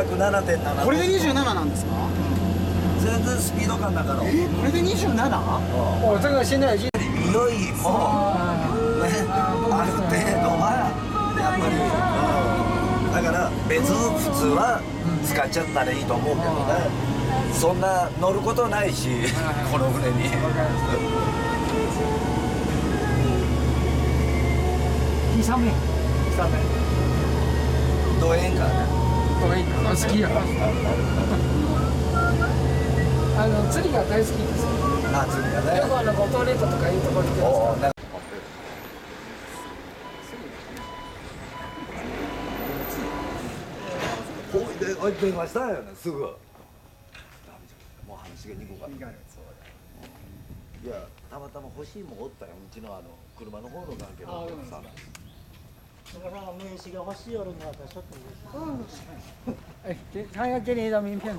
207.7。これで27なんですか？全然スピード感だから。これで 27？ 我这个现在已经匂いもね、ある程度はやっぱり、だから別普通は使っちゃったらいいと思うけどね。そんな乗ることないし、この船に。上面どうえんかね。对好きや釣りが大好きですあ、釣りがね。よく五島列島とかいうところに行ってますから。おい電話したよね、すぐ。もう話がにくかった。いや、たまたま欲しいもんおったよ、うちの車の方の関係のお客さん。那个名刺が欲しいよるのはちょっと。哎，他要给你一张名片。